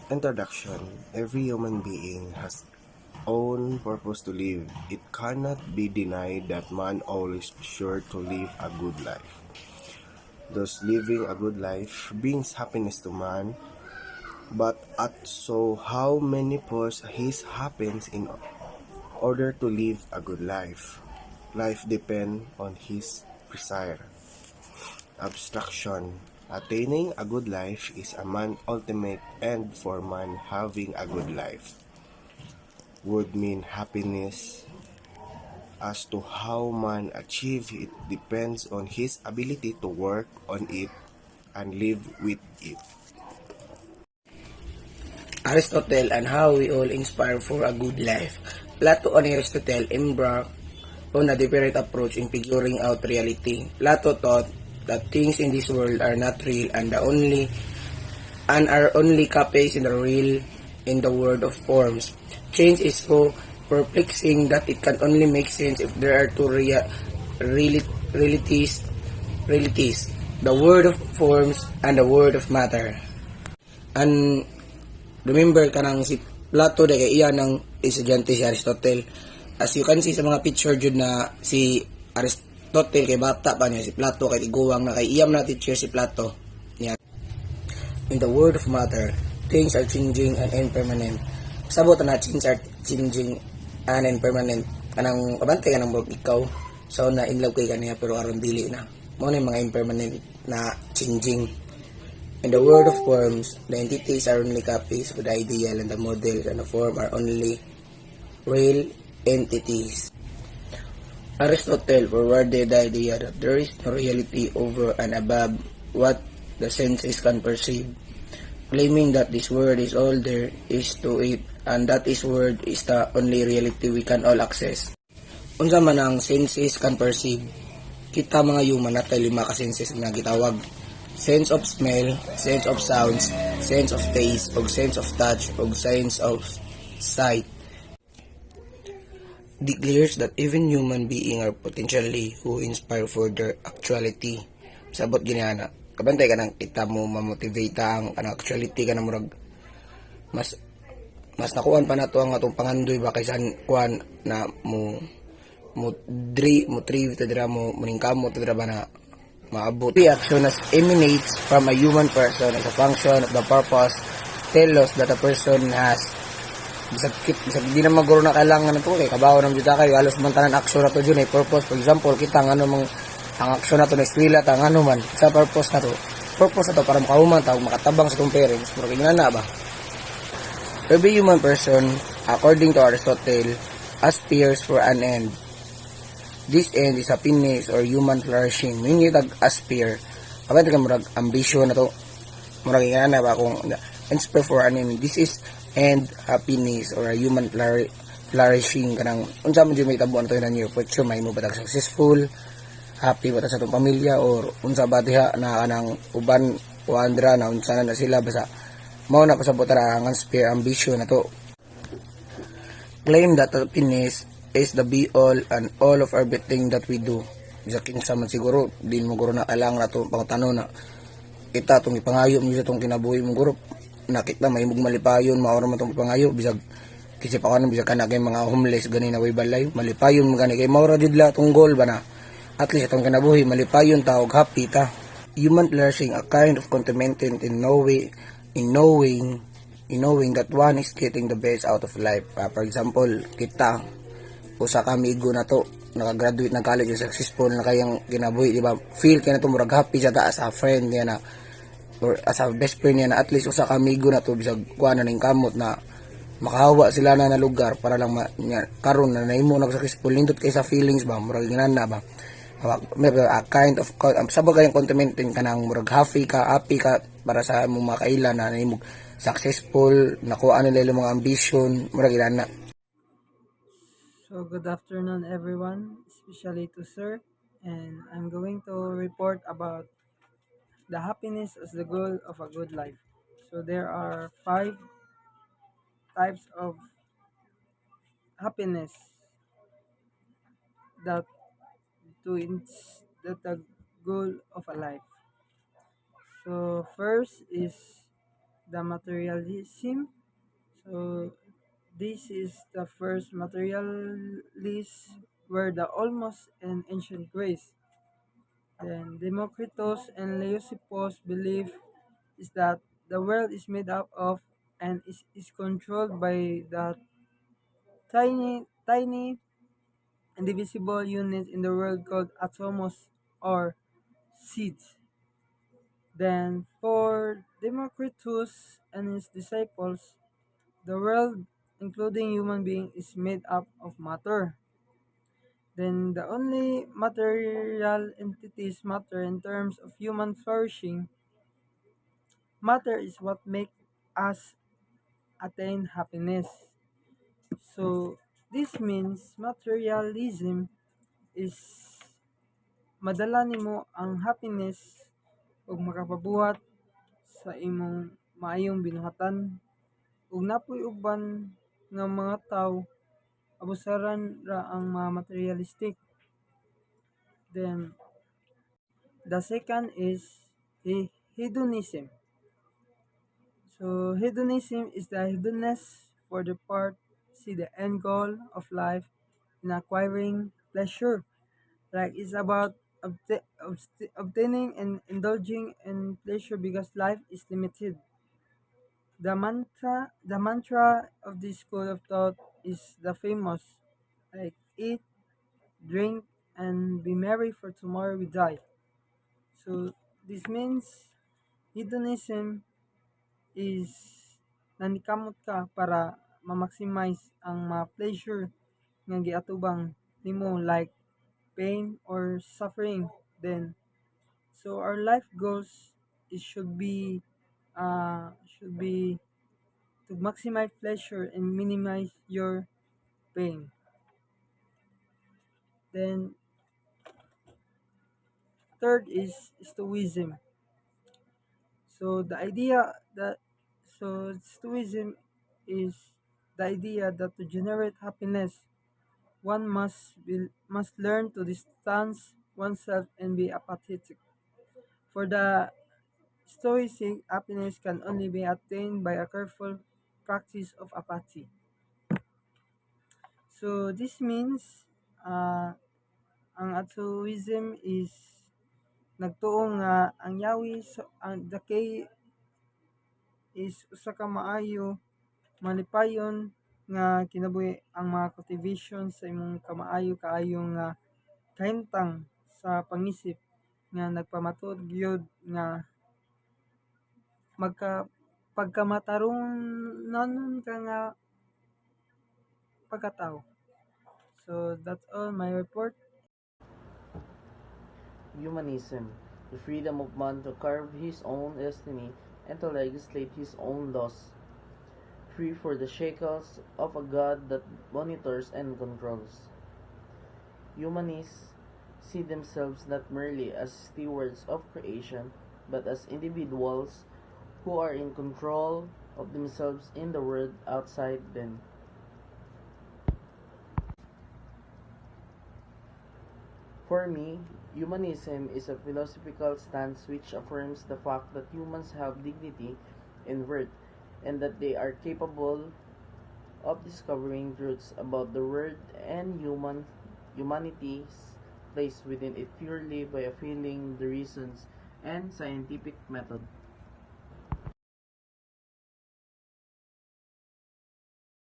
Introduction. Every human being has own purpose to live. It cannot be denied that man always be sure to live a good life. Thus living a good life brings happiness to man, but at so how many pros his happens in order to live a good life. Life depend on his desire. Abstraction. Attaining a good life is a man's ultimate end for man having a good life. Would mean happiness. As to how man achieve it depends on his ability to work on it and live with it. Aristotle and how we all inspire for a good life. Plato and Aristotle embarked on a different approach in figuring out reality. Plato taught that things in this world are not real and are only copies in the real in the world of forms. Change is so perplexing that it can only make sense if there are two realities, the world of forms and the world of matter. And remember ka nang si Plato de kay iya ng estudyante si Aristotle. As you can see sa mga picture jud na si Aristotle kay bata pa niya, si Plato kay tiguwang na kay iyam na teacher si Plato niya. In the world of matter, things are changing and impermanent. Sabot na things are changing and impermanent. Kanang kabantay ka ng ikaw. So na in love kay kaniya pero aron dili na. Mo na mga impermanent na changing. In the world of forms, the entities are only copies of the ideal and the models and the form are only real entities. Aristotle forwarded the idea that there is no reality over and above what the senses can perceive, claiming that this world is all there is to it and that this world is the only reality we can all access. Unsa man ang senses can perceive, kita mga human natay 5 ka senses nga gitawag: sense of smell, sense of sounds, sense of taste, og sense of touch, og sense of sight. Declares that even human beings are potentially who inspire for their actuality. Sabot ginana, kabantay ka nang kita mo mamotivate ang actuality ka na murag mas nakuan pa nato ang atong pangandoy ba kaysa kuan na mo triv tadra mo maningkamot tadra ba na maabot. Reaction as emanates from a human person as a function of the purpose tell us that a person has bisag di na maguro na kailangan nato kay kabaw nang juta kay halos man tanan action nato jud ay purpose. For example, kita ngano mang ang action nato na eskwela ta ngano man sa purpose nato para makahuman ta makatabang sa tong parents pero kinana ba. Every human person, according to Aristotle, aspires for an end. This end is happiness or human flourishing. Meaning tag aspire kapag ka murag ambition nato murag kinana ba kung inspire for an end. This is and happiness or a human flourishing kanang unsa man jud may tabo nato na near future may mo batag successful happy ba ta sa tong pamilya or unsa ba diha na kanang uban o andra na unsa na sila basta mao na pasabot ra ang spare ambition nato. Claim that happiness is the be all and all of everything that we do. Bisa kinsa man siguro din mo guro na alang nato pangutano na kita tong ipangayo mo sa tong kinabuhi mong guro nakita may malipayon maoro man tong pangayo bisag kasi pa kanon bisag kana kay mga homeless gani na way balay malipayon mo gani kay maoro jud la tong goal ba na at least atong kinabuhi malipayon ta og happy ta. Human flourishing a kind of contentment in knowing that one is getting the best out of life. For example, kita usa ka amigo na to nakagraduate ng college successful na kayang kinabuhi di ba feel kay na to murag happy siya ta as a friend niya na or as a best friend niya na at least usa ka amigo na to bisag kuan na ning kamot na makahawa sila na lugar para lang karon na nahimo na successful nindot kay sa feelings ba murag ginana ba a kind of sabag kayong contented kanang murag happy ka para sa imong mga kailan na nahimo successful nakuha nila mga ambition murag ginana. So good afternoon everyone, especially to Sir, and I'm going to report about the happiness as the goal of a good life. So there are 5 types of happiness that that the goal of a life. So first is the materialism. So this is the first materialist were the almost an ancient Greece. Then Democritus and Leucippus belief is that the world is made up of and is controlled by the tiny indivisible units in the world called atomos or seeds. Then for Democritus and his disciples, the world, including human being, is made up of matter. Then the only material entities matter in terms of human flourishing. Matter is what makes us attain happiness. So this means materialism is madala nimo ang happiness ug makapabuhat sa imong maayong binuhatan ug napoy uban nga mga tawo abusaran ra ang mga materialistic. Then the second is hedonism. So hedonism is the hedonness for the part see the end goal of life in acquiring pleasure. Like it's about obtaining and indulging in pleasure because life is limited. The mantra of this school of thought is the famous like eat, drink, and be merry for tomorrow we die. So this means hedonism is nanikamot ka para ma-maximize ang mga pleasure nga giatubang nimo like pain or suffering. Then so our life goals it should be to maximize pleasure and minimize your pain. Then third is stoicism. So the idea that so stoicism is the idea that to generate happiness one must learn to distance oneself and be apathetic. For the Stoic, happiness can only be attained by a careful practice of apathy. So this means ang Stoicism is nagtuo nga ang yawi ang dakay is usa ka maayo malipayon nga kinabuhi ang mga cultivation sa imong kamaayo kaayo nga kahintang sa pangisip nga nagpamatud gyud nga pagkamatarunganon ka nga pagkatao. So that's all my report. Humanism, the freedom of man to carve his own destiny and to legislate his own laws, free for the shackles of a God that monitors and controls. Humanists see themselves not merely as stewards of creation, but as individuals who are in control of themselves in the world outside them. For me, humanism is a philosophical stance which affirms the fact that humans have dignity and worth, and that they are capable of discovering truths about the world and humanity's place within it purely by appealing the reasons and scientific method.